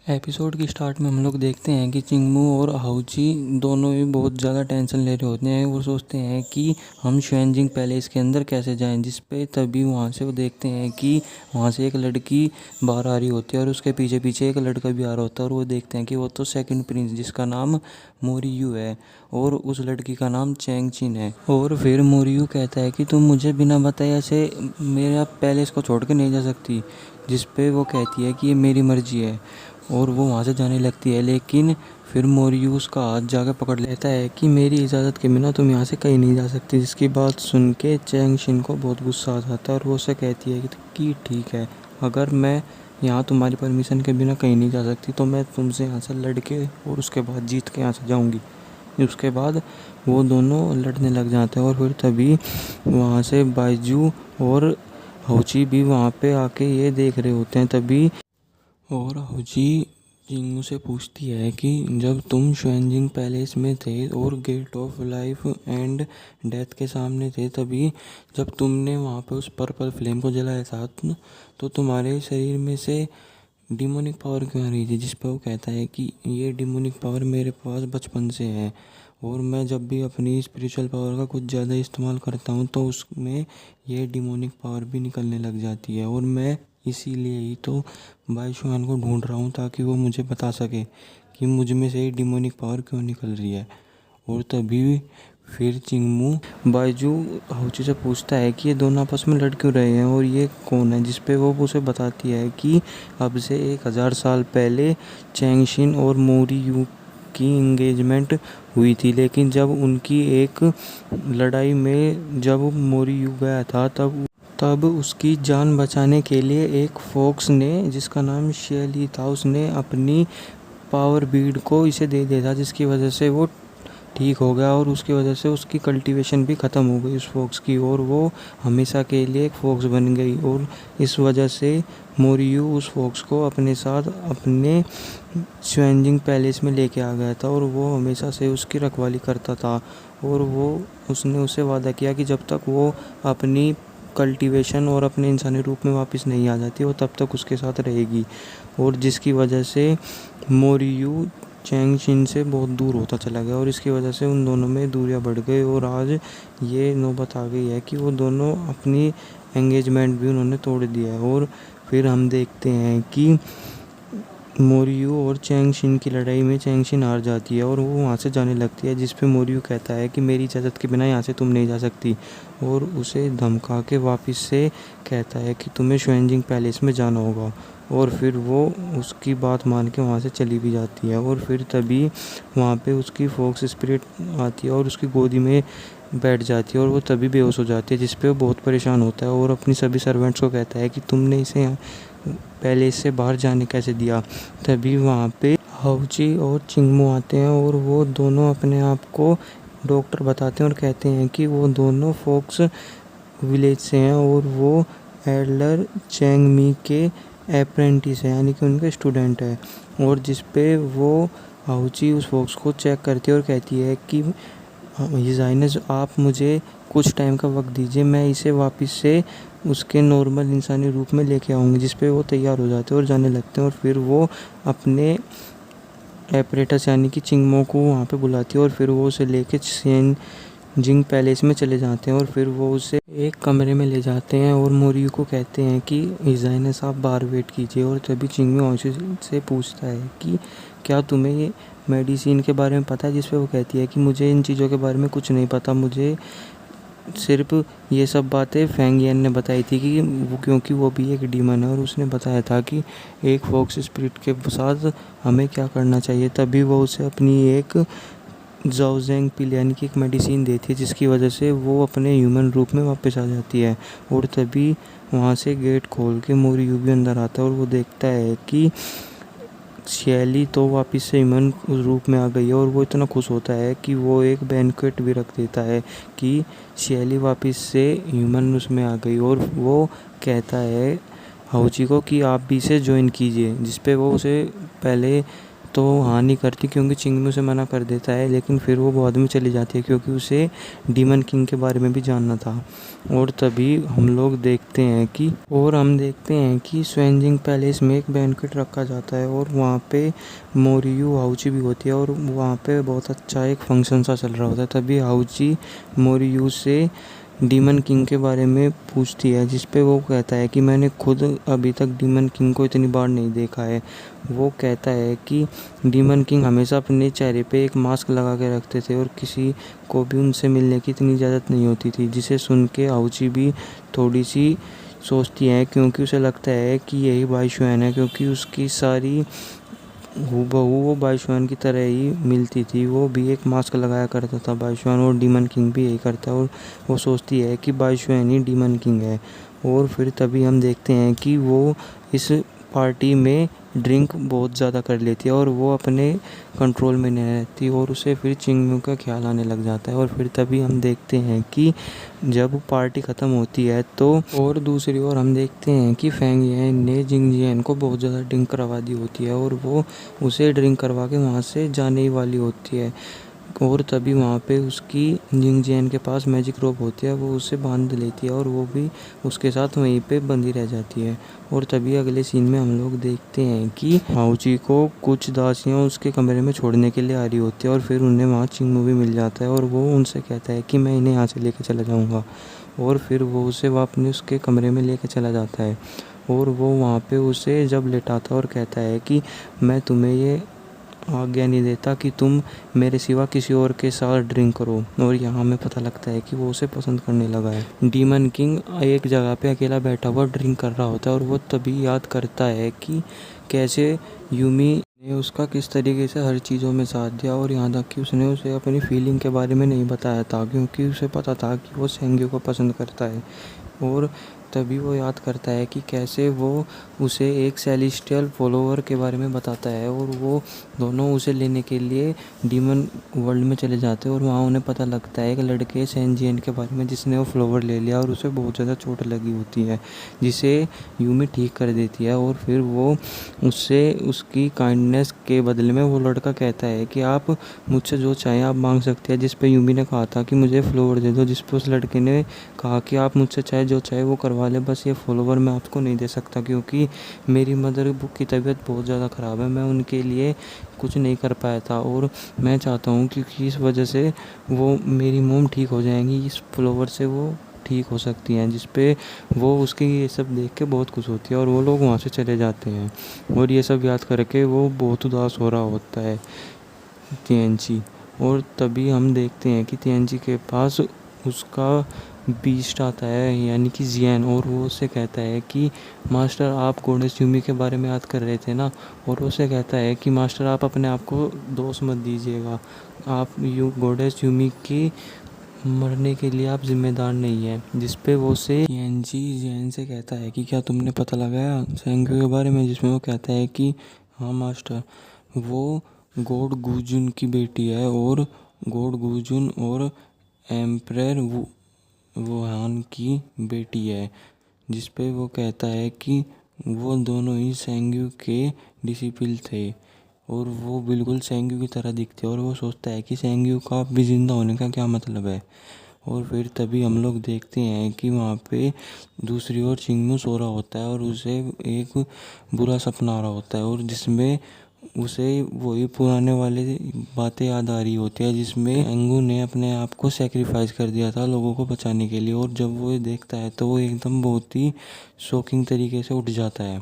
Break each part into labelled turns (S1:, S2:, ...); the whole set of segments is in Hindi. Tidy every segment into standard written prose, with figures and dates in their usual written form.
S1: एपिसोड की स्टार्ट में हम लोग देखते हैं कि चिंगमू और हाउची दोनों ही बहुत ज़्यादा टेंशन ले रहे होते हैं। वो सोचते हैं कि हम शुएनजिंग पैलेस के अंदर कैसे जाएं, जिस पे तभी वहाँ से वो देखते हैं कि वहाँ से एक लड़की बाहर आ रही होती है और उसके पीछे पीछे एक लड़का भी आ रहा होता है। और वो देखते हैं कि वो तो सेकंड प्रिंस जिसका नाम मोरियू है और उस लड़की का नाम चैंग चिन है। और फिर मोरियू कहता है कि तुम मुझे बिना बताए ऐसे मेरा पैलेस को छोड़ के नहीं जा सकती, जिस पे वो कहती है कि ये मेरी मर्जी है और वो वहाँ से जाने लगती है। लेकिन फिर मोरियू उसका हाथ जाकर पकड़ लेता है कि मेरी इजाज़त के बिना तुम यहाँ से कहीं नहीं जा सकती। जिसकी बात सुन के चैंग शिन को बहुत गुस्सा आ जाता है और वो उससे कहती है कि ठीक है, अगर मैं यहाँ तुम्हारी परमिशन के बिना कहीं नहीं जा सकती तो मैं तुमसे यहाँ से लड़ के और उसके बाद जीत के यहाँ से जाऊँगी। उसके बाद वो दोनों लड़ने लग जाते हैं और फिर तभी वहाँ से बाइजू और होची भी वहाँ पे आके ये देख रहे होते हैं। तभी और होची जिंगू से पूछती है कि जब तुम शुएनजिंग पैलेस में थे और gate of life and death के सामने थे, तभी जब तुमने वहाँ पे उस पर्पल फ्लेम को जलाया था तो तुम्हारे शरीर में से डिमोनिक पावर क्यों आ रही थी। जिस पर वो कहता है कि ये डिमोनिक पावर मेरे पास बचपन से है और मैं जब भी अपनी स्पिरिचुअल पावर का कुछ ज़्यादा इस्तेमाल करता हूँ तो उसमें ये डिमोनिक पावर भी निकलने लग जाती है। और मैं इसीलिए ही तो बाईशुआन को ढूंढ रहा हूँ ताकि वो मुझे बता सके कि मुझ में से डिमोनिक पावर क्यों निकल रही है। और तभी फिर चिंगमू बाइजू हाउची से पूछता है कि ये दोनों आपस में लड़ क्यों रहे हैं और ये कौन है। जिस पे वो उसे बताती है कि अब से 1000 साल पहले चैंगशिन और मोरियू की इंगेजमेंट हुई थी। लेकिन जब उनकी एक लड़ाई में जब मोरियू गया था तब उसकी जान बचाने के लिए एक फॉक्स ने जिसका नाम शेली था, उसने अपनी पावर बीड को इसे दे दिया था, जिसकी वजह से वो ठीक हो गया और उसकी वजह से उसकी कल्टीवेशन भी ख़त्म हो गई उस फॉक्स की और वो हमेशा के लिए एक फॉक्स बन गई। और इस वजह से मोरियू उस फॉक्स को अपने साथ अपने शुएनजिंग पैलेस में लेके आ गया था और वो हमेशा से उसकी रखवाली करता था। और उसने उससे वादा किया कि जब तक वो अपनी कल्टीवेशन और अपने इंसानी रूप में वापस नहीं आ जाती वो तब तक उसके साथ रहेगी। और जिसकी वजह से मोरियू चैंग शिन से बहुत दूर होता चला गया और इसकी वजह से उन दोनों में दूरियां बढ़ गई और आज ये नौबत आ गई है कि वो दोनों अपनी एंगेजमेंट भी उन्होंने तोड़ दिया है। और फिर हम देखते हैं कि मोरियू और चैंग शिन की लड़ाई में चैंग शिन हार जाती है और वो वहाँ से जाने लगती है। जिस पे मोरियू कहता है कि मेरी इजाज़त के बिना यहाँ से तुम नहीं जा सकती और उसे धमका के वापस से कहता है कि तुम्हें शुएनजिंग पैलेस में जाना होगा। और फिर वो उसकी बात मान के वहाँ से चली भी जाती है। और फिर तभी वहाँ पे उसकी फॉक्स स्पिरिट आती है और उसकी गोदी में बैठ जाती है और वो तभी बेहोश हो जाती है। जिस पे वो बहुत परेशान होता है और अपनी सभी सर्वेंट्स को कहता है कि तुमने इसे पैलेस से बाहर जाने कैसे दिया। तभी वहाँ पे हाउची और चिंगमू आते हैं और वो दोनों अपने आप को डॉक्टर बताते हैं और कहते हैं कि वो दोनों फॉक्स विलेज से हैं और वो एडलर चैंग मी के अप्रेंटिस है, यानी कि उनके स्टूडेंट है। और जिस पे वो हाउची उस फॉक्स को चेक करती है और कहती है कि हिज हाइनेस आप मुझे कुछ टाइम का वक्त दीजिए, मैं इसे वापस से उसके नॉर्मल इंसानी रूप में लेके आऊँगी। जिस पे वो तैयार हो जाते हैं और जाने लगते हैं और फिर वो अपने एपरेटस यानी कि चिंगमो को वहाँ पे बुलाती है और फिर वो उसे लेके शुएनजिंग पैलेस में चले जाते हैं और फिर वो उसे एक कमरे में ले जाते हैं और मोरियू को कहते हैं कि हिज हाइनेस आप बाहर वेट कीजिए। और तभी चिंगमो हाउची से पूछता है कि क्या तुम्हें ये मेडिसिन के बारे में पता है। जिस पे वो कहती है कि मुझे इन चीज़ों के बारे में कुछ नहीं पता, मुझे सिर्फ ये सब बातें फेंग येन ने बताई थी कि वो क्योंकि वो भी एक डीमन है और उसने बताया था कि एक फॉक्स स्पिरिट के साथ हमें क्या करना चाहिए। तभी वो उसे अपनी एक जाओजेंग पिल यानी कि एक मेडिसिन देती है, जिसकी वजह से वो अपने ह्यूमन रूप में वापस आ जाती है। और तभी वहाँ से गेट खोल के मोरियू भी अंदर आता है और वो देखता है कि शैली तो वापस से ह्यूमन रूप में आ गई है और वो इतना खुश होता है कि वो एक बैंक्वेट भी रख देता है कि शैली वापस से ह्यूमन उसमें आ गई। और वो कहता है हाउची को कि आप भी इसे ज्वाइन कीजिए। जिस पे वो उसे पहले तो हाँ नहीं करती क्योंकि चिंगम उसे मना कर देता है, लेकिन फिर वो बाद में चली जाती है क्योंकि उसे डीमन किंग के बारे में भी जानना था। और तभी हम देखते हैं कि स्वेंजिंग पैलेस में एक बैंक्वेट रखा जाता है और वहाँ पे मोरियू हाउची भी होती है और वहाँ पे बहुत अच्छा एक फंक्शन सा चल रहा होता है। तभी हाउची मोरियू से डीमन किंग के बारे में पूछती है, जिस पे वो कहता है कि मैंने खुद अभी तक डीमन किंग को इतनी बार नहीं देखा है। वो कहता है कि डीमन किंग हमेशा अपने चेहरे पे एक मास्क लगा के रखते थे और किसी को भी उनसे मिलने की इतनी इजाज़त नहीं होती थी, जिसे सुन के आउची भी थोड़ी सी सोचती है क्योंकि उसे लगता है कि यही बाईशुएन है, क्योंकि उसकी सारी हूबहू वो बाईशुएन की तरह ही मिलती थी। वो भी एक मास्क लगाया करता था बाईशुएन, और डीमन किंग भी यही करता है और वो सोचती है कि बाईशुएन ही डीमन किंग है। और फिर तभी हम देखते हैं कि वो इस पार्टी में ड्रिंक बहुत ज़्यादा कर लेती है और वो अपने कंट्रोल में नहीं रहती और उसे फिर चिंगमू का ख्याल आने लग जाता है। और फिर तभी हम देखते हैं कि जब पार्टी ख़त्म होती है तो और दूसरी ओर हम देखते हैं कि फेंग येन ने जिंगजियान को बहुत ज़्यादा ड्रिंक करवा दी होती है और वो उसे ड्रिंक करवा के वहाँ से जाने ही वाली होती है। और तभी वहाँ पे उसकी जिंगजियान के पास मैजिक रोप होती है, वो उसे बांध लेती है और वो भी उसके साथ वहीं पे बंधी रह जाती है। और तभी अगले सीन में हम लोग देखते हैं कि हाउची को कुछ दासियाँ उसके कमरे में छोड़ने के लिए आ रही होती है और फिर उन्हें वहाँ चिंगमू भी मिल जाता है और वो उनसे कहता है कि मैं इन्हें यहाँ से लेके चला जाऊँगा। और फिर वो उसे अपने उसके कमरे में लेके चला जाता है और वो वहाँ पे उसे जब लेटाता है और कहता है कि मैं तुम्हें ये आज्ञा नहीं देता कि तुम मेरे सिवा किसी और के साथ ड्रिंक करो। और यहाँ हमें पता लगता है कि वो उसे पसंद करने लगा है। डीमन किंग एक जगह पे अकेला बैठा हुआ ड्रिंक कर रहा होता है और वो तभी याद करता है कि कैसे यूमी ने उसका किस तरीके से हर चीज़ों में साथ दिया और यहाँ तक कि उसने उसे अपनी फीलिंग के बारे में नहीं बताया था क्योंकि उसे पता था कि वो सेंग्यू को पसंद करता है। और तभी वो याद करता है कि कैसे वो उसे एक सेलेस्टियल फॉलोवर के बारे में बताता है और वो दोनों उसे लेने के लिए डीमन वर्ल्ड में चले जाते हैं और वहाँ उन्हें पता लगता है एक लड़के सेंजियन के बारे में जिसने वो फ्लावर ले लिया और उसे बहुत ज़्यादा चोट लगी होती है, जिसे यूमी ठीक कर देती है। और फिर वो उससे उसकी काइंडनेस के बदले में वो लड़का कहता है कि आप मुझसे जो चाहें आप मांग सकते हैं, जिस पे यूमी ने कहा था कि मुझे फ्लावर दे दो, जिस पे उस लड़के ने कहा कि आप मुझसे चाहे जो चाहे वो करवा ले, बस ये फॉलोवर मैं आपको नहीं दे सकता क्योंकि मेरी मदर की तबीयत बहुत ज़्यादा ख़राब है, मैं उनके लिए कुछ नहीं कर पाया था और मैं चाहता हूँ क्योंकि इस वजह से वो मेरी मोम ठीक हो जाएंगी, इस फ्लावर से वो ठीक हो सकती हैं। जिस पे वो उसकी ये सब देख के बहुत खुश होती है और वो लोग वहाँ से चले जाते हैं और ये सब याद करके वो बहुत उदास हो रहा होता है तिएनची। और तभी हम देखते हैं कि तिएनची के पास उसका बीस्ट आता है यानी कि जियान, और वो उससे कहता है कि मास्टर आप गॉडेस यूमी के बारे में याद कर रहे थे ना। और वो उससे कहता है कि मास्टर आप अपने आप को दोष मत दीजिएगा, आप गॉडेस यूमी की मरने के लिए आप जिम्मेदार नहीं हैं। जिस पे वो से तिएनची जियान से कहता है कि क्या तुमने पता लगाया सेंग्यू के बारे में, जिसमें वो कहता है कि हाँ मास्टर, वो गॉड गुजुन की बेटी है और गॉड गुजुन और एम्परर वुहान की बेटी है। जिस पे वो कहता है कि वो दोनों ही सेंग्यू के डिसिपल थे और वो बिल्कुल सेंग्यू की तरह दिखते और वो सोचता है कि सेंग्यू का भी जिंदा होने का क्या मतलब है। और फिर तभी हम लोग देखते हैं कि वहाँ पे दूसरी ओर चिंगमू सो रहा होता है और उसे एक बुरा सपना आ रहा होता है और जिसमें उसे वही पुराने वाले बातें याद आ रही होती है, जिसमें एंगू ने अपने आप को सेक्रीफाइस कर दिया था लोगों को बचाने के लिए। और जब वो देखता है तो वो एकदम बहुत ही शॉकिंग तरीके से उठ जाता है।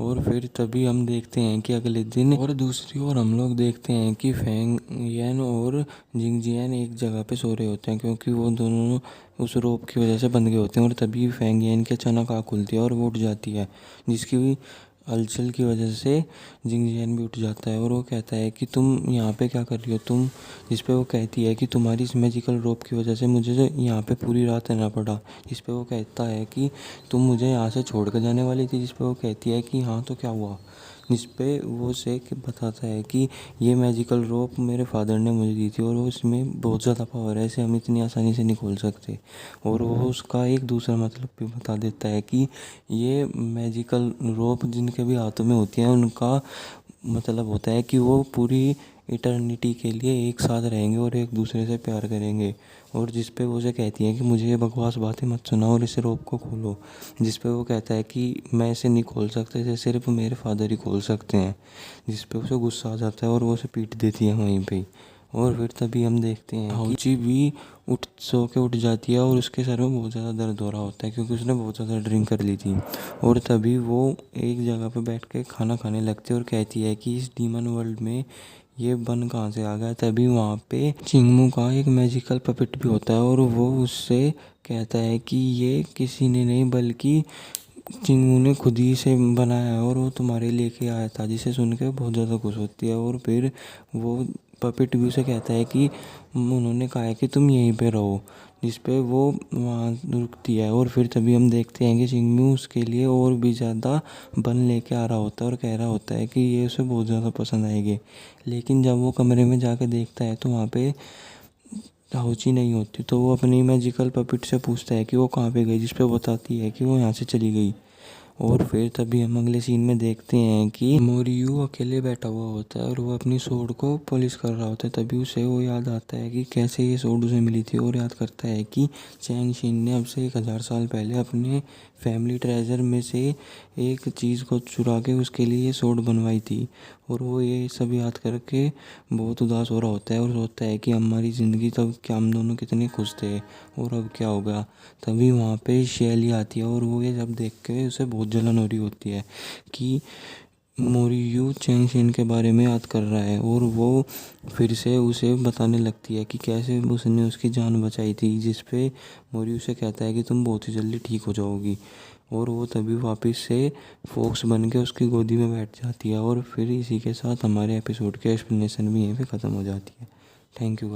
S1: और फिर तभी हम देखते हैं कि अगले दिन और दूसरी ओर हम लोग देखते हैं कि फेंग येन और जिंगजियान एक जगह पे सो रहे होते हैं क्योंकि वो दोनों उस रोप की वजह से बंध गए होते हैं। और तभी फेंग येन की अचानक आँख खुलती है और वो उठ जाती है, जिसकी हलचल की वजह से जिंगजियान भी उठ जाता है और वो कहता है कि तुम यहाँ पे क्या कर रही हो तुम। जिस पे वो कहती है कि तुम्हारी इस मैजिकल रोप की वजह से मुझे यहाँ पे पूरी रात रहना पड़ा। जिस पे वो कहता है कि तुम मुझे यहाँ से छोड़ कर जाने वाली थी। जिस पे वो कहती है कि हाँ तो क्या हुआ। जिस पे वो उसे बताता है कि ये मैजिकल रोप मेरे फादर ने मुझे दी थी और वो इसमें बहुत ज़्यादा पावर है, इसे हम इतनी आसानी से नहीं खोल सकते। और वो उसका एक दूसरा मतलब भी बता देता है कि ये मैजिकल रोप जिनके भी हाथों में होती हैं उनका मतलब होता है कि वो पूरी इटर्निटी के लिए एक साथ रहेंगे और एक दूसरे से प्यार करेंगे। और जिस पे वो उसे कहती है कि मुझे ये बकवास बातें मत सुनाओ और इसे रोप को खोलो। जिस पे वो कहता है कि मैं इसे नहीं खोल सकता, इसे सिर्फ मेरे फादर ही खोल सकते हैं। जिस पे उसे गुस्सा आ जाता है और वो उसे पीट देती है वहीं पे ही। और फिर तभी हम देखते हैं हाउची भी सो के उठ जाती है और उसके सर में बहुत ज़्यादा दर्द हो रहा होता है क्योंकि उसने बहुत ज़्यादा ड्रिंक कर ली थी। और तभी वो एक जगह पे बैठ के खाना खाने लगती है और कहती है कि इस डीमन वर्ल्ड में ये बन कहाँ से आ गया। तभी वहाँ पे चिंगमू का एक मैजिकल पपेट भी होता है और वो उससे कहता है कि ये किसी ने नहीं बल्कि चिंगमू ने खुद ही से बनाया है और वो तुम्हारे लेके आया था। जिसे सुन के बहुत ज़्यादा खुश होती है और फिर वो पपेट भी उसे कहता है कि उन्होंने कहा है कि तुम यहीं पे रहो। जिस पे वो वहाँ रुकती है और फिर तभी हम देखते हैं कि चिंगमू उसके लिए और भी ज़्यादा बन लेके आ रहा होता है और कह रहा होता है कि ये उसे बहुत ज़्यादा पसंद आएगी। लेकिन जब वो कमरे में जाकर देखता है तो वहाँ पे हाउची नहीं होती, तो वो अपनी मैजिकल पपेट से पूछता है कि वो कहाँ पे गई। जिस पे बताती है कि वो यहाँ से चली गई। और फिर तभी हम अगले सीन में देखते हैं कि मोरियू अकेले बैठा हुआ होता है और वो अपनी सोड को पॉलिश कर रहा होता है। तभी उसे वो याद आता है कि कैसे ये सोड उसे मिली थी और याद करता है कि चैंग शिन ने अब से 1000 साल पहले अपने फैमिली ट्रेजर में से एक चीज़ को चुरा के उसके लिए ये सोड बनवाई थी। और वो ये सब याद करके बहुत उदास हो रहा होता है और सोचता है कि हमारी ज़िंदगी तब क्या हम दोनों कितने खुश थे और अब क्या होगा। तभी वहाँ पे शैली आती है और वो ये सब देख के उसे बहुत जलन हो रही होती है कि मोरियू चैंग शिन के बारे में याद कर रहा है। और वो फिर से उसे बताने लगती है कि कैसे उसने उसकी जान बचाई थी। जिस पे मोरियू से कहता है कि तुम बहुत ही जल्दी ठीक हो जाओगी। और वो तभी वापस से फॉक्स बन के उसकी गोदी में बैठ जाती है। और फिर इसी के साथ हमारे एपिसोड की एक्सप्लेनेशन भी यहीं पे ख़त्म हो जाती है। Thank you.